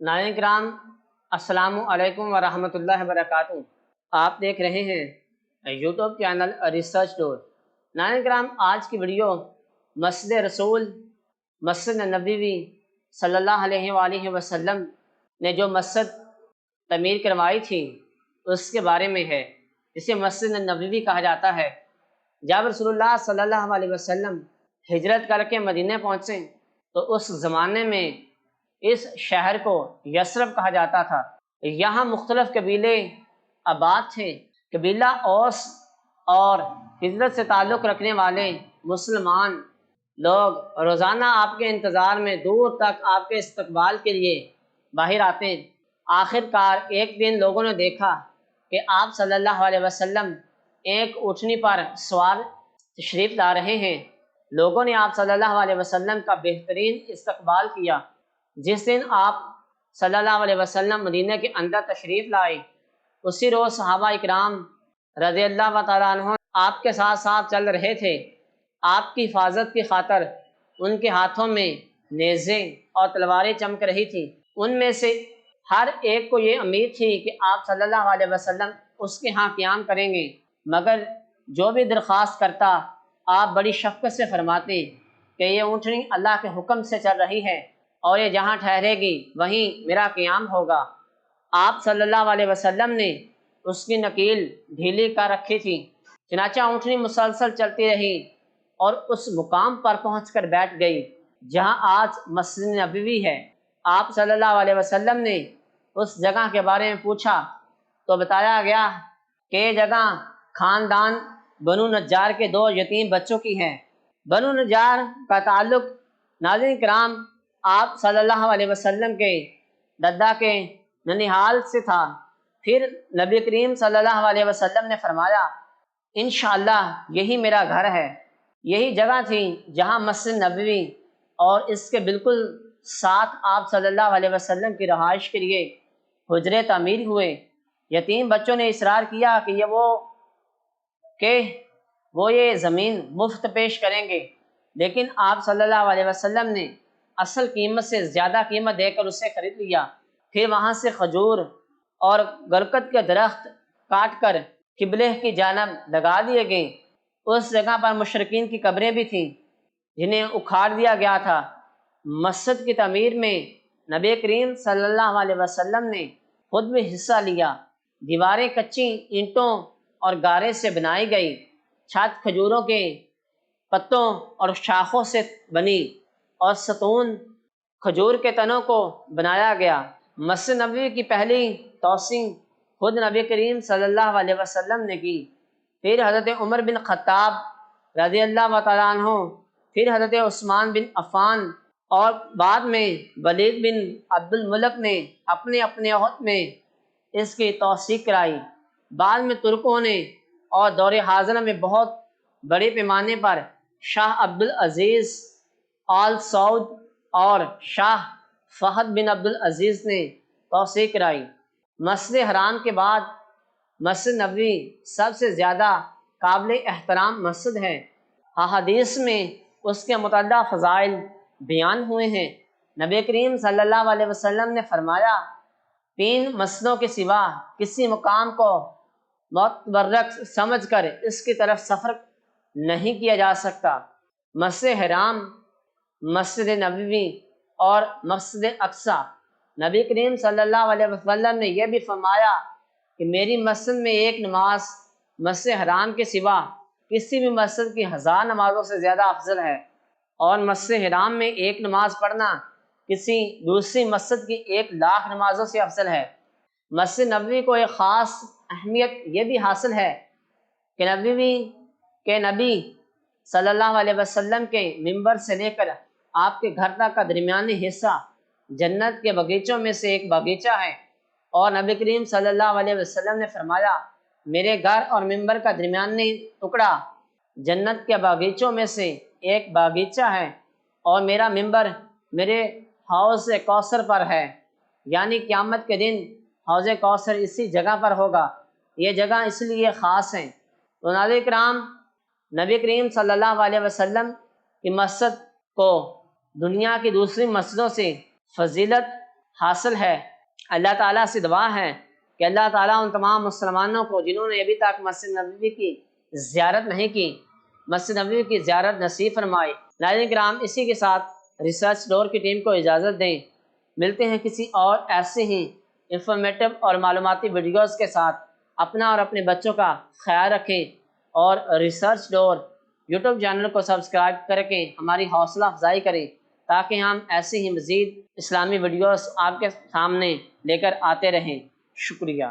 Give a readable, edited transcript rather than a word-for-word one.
ناظرین کرام، السلام علیکم ورحمۃ اللہ وبرکاتہ۔ آپ دیکھ رہے ہیں یوٹیوب چینل ریسرچ ڈور۔ ناظرین کرام، آج کی ویڈیو مسجد رسول مسجد نبوی صلی اللہ علیہ وآلہ وسلم نے جو مسجد تعمیر کروائی تھی اس کے بارے میں ہے، جسے مسجد نبوی کہا جاتا ہے۔ جب رسول اللہ صلی اللہ علیہ وسلم ہجرت کر کے مدینہ پہنچے تو اس زمانے میں اس شہر کو یثرب کہا جاتا تھا۔ یہاں مختلف قبیلے آباد تھے۔ قبیلہ اوس اور ہجرت سے تعلق رکھنے والے مسلمان لوگ روزانہ آپ کے انتظار میں دور تک آپ کے استقبال کے لیے باہر آتے۔ آخر کار ایک دن لوگوں نے دیکھا کہ آپ صلی اللہ علیہ وسلم ایک اونٹنی پر سوار تشریف لا رہے ہیں۔ لوگوں نے آپ صلی اللہ علیہ وسلم کا بہترین استقبال کیا۔ جس دن آپ صلی اللہ علیہ وسلم مدینہ کے اندر تشریف لائے، اسی روز صحابہ اکرام رضی اللہ تعالیٰ عنہ آپ کے ساتھ ساتھ چل رہے تھے۔ آپ کی حفاظت کی خاطر ان کے ہاتھوں میں نیزیں اور تلواریں چمک رہی تھیں۔ ان میں سے ہر ایک کو یہ امید تھی کہ آپ صلی اللہ علیہ وسلم اس کے ہاں قیام کریں گے، مگر جو بھی درخواست کرتا آپ بڑی شفقت سے فرماتے کہ یہ اونٹنی اللہ کے حکم سے چل رہی ہے اور یہ جہاں ٹھہرے گی وہیں میرا قیام ہوگا۔ آپ صلی اللہ علیہ وسلم نے اس کی نکیل ڈھیلی کر رکھی تھی، چنانچہ اونٹنی مسلسل چلتی رہی اور اس مقام پر پہنچ کر بیٹھ گئی جہاں آج مسجد نبوی ہے۔ آپ صلی اللہ علیہ وسلم نے اس جگہ کے بارے میں پوچھا تو بتایا گیا کہ یہ جگہ خاندان بنو نجار کے دو یتیم بچوں کی ہے۔ بنو نجار کا تعلق ناظرین کرام آپ صلی اللہ علیہ وسلم کے دادا کے ننیحال سے تھا۔ پھر نبی کریم صلی اللہ علیہ وسلم نے فرمایا انشاءاللہ یہی میرا گھر ہے۔ یہی جگہ تھی جہاں مسجد نبوی اور اس کے بالکل ساتھ آپ صلی اللہ علیہ وسلم کی رہائش کے لیے حجرے تعمیر ہوئے۔ یتیم بچوں نے اصرار کیا کہ وہ یہ زمین مفت پیش کریں گے، لیکن آپ صلی اللہ علیہ وسلم نے اصل قیمت سے زیادہ قیمت دے کر اسے خرید لیا۔ پھر وہاں سے کھجور اور برکت کے درخت کاٹ کر قبلے کی جانب لگا دیے گئے۔ اس جگہ پر مشرکین کی قبریں بھی تھیں جنہیں اکھاڑ دیا گیا تھا۔ مسجد کی تعمیر میں نبی کریم صلی اللہ علیہ وسلم نے خود بھی حصہ لیا۔ دیواریں کچی اینٹوں اور گارے سے بنائی گئی، چھت کھجوروں کے پتوں اور شاخوں سے بنی اور ستون کھجور کے تنوں کو بنایا گیا۔ مسجد نبوی کی پہلی توسیع خود نبی کریم صلی اللہ علیہ وسلم نے کی، پھر حضرت عمر بن خطاب رضی اللہ تعالیٰ عنہ، پھر حضرت عثمان بن عفان اور بعد میں ولید بن عبد الملک نے اپنے اپنے عہد میں اس کی توسیع کرائی۔ بعد میں ترکوں نے اور دور حاضرہ میں بہت بڑے پیمانے پر شاہ عبد العزیز آل سعود اور شاہ فہد بن عبد العزیز نے توسیع کرائی۔ مسجد حرام کے بعد مسجد نبوی سب سے زیادہ قابل احترام مسجد ہے۔ احادیث میں اس کے متعدد فضائل بیان ہوئے ہیں۔ نبی کریم صلی اللہ علیہ وسلم نے فرمایا 3 مسجدوں کے سوا کسی مقام کو متبرک سمجھ کر اس کی طرف سفر نہیں کیا جا سکتا: مسجد حرام، مسجد نبوی اور مسجد اقصی۔ نبی کریم صلی اللہ علیہ وسلم نے یہ بھی فرمایا کہ میری مسجد میں ایک نماز مسجد حرام کے سوا کسی بھی مسجد کی 1000 نمازوں سے زیادہ افضل ہے، اور مسجد حرام میں ایک نماز پڑھنا کسی دوسری مسجد کی 1,00,000 نمازوں سے افضل ہے۔ مسجد نبوی کو ایک خاص اہمیت یہ بھی حاصل ہے کہ نبی صلی اللہ علیہ وسلم کے منبر سے لے کر آپ کے گھر تک کا درمیانی حصہ جنت کے باغیچوں میں سے ایک باغیچہ ہے، اور نبی کریم صلی اللہ علیہ وسلم نے فرمایا میرے گھر اور منبر کا درمیانی ٹکڑا جنت کے باغیچوں میں سے ایک باغیچہ ہے، اور میرا منبر میرے حوض کوثر پر ہے، یعنی قیامت کے دن حوض کوثر اسی جگہ پر ہوگا۔ یہ جگہ اس لیے خاص ہیں۔ تو ناظرین کرام، نبی کریم صلی اللہ علیہ وسلم کی مسجد کو دنیا کی دوسری مسجدوں سے فضیلت حاصل ہے۔ اللہ تعالیٰ سے دعا ہے کہ اللہ تعالیٰ ان تمام مسلمانوں کو جنہوں نے ابھی تک مسجد نبوی کی زیارت نہیں کی، مسجد نبوی کی زیارت نصیب فرمائے۔ ناظرین کرام، اسی کے ساتھ ریسرچ ڈور کی ٹیم کو اجازت دیں۔ ملتے ہیں کسی اور ایسے ہی انفارمیٹو اور معلوماتی ویڈیوز کے ساتھ۔ اپنا اور اپنے بچوں کا خیال رکھیں اور ریسرچ ڈور یوٹیوب چینل کو سبسکرائب کر کے ہماری حوصلہ افزائی کریں تاکہ ہم ایسے ہی مزید اسلامی ویڈیوز آپ کے سامنے لے کر آتے رہیں۔ شکریہ۔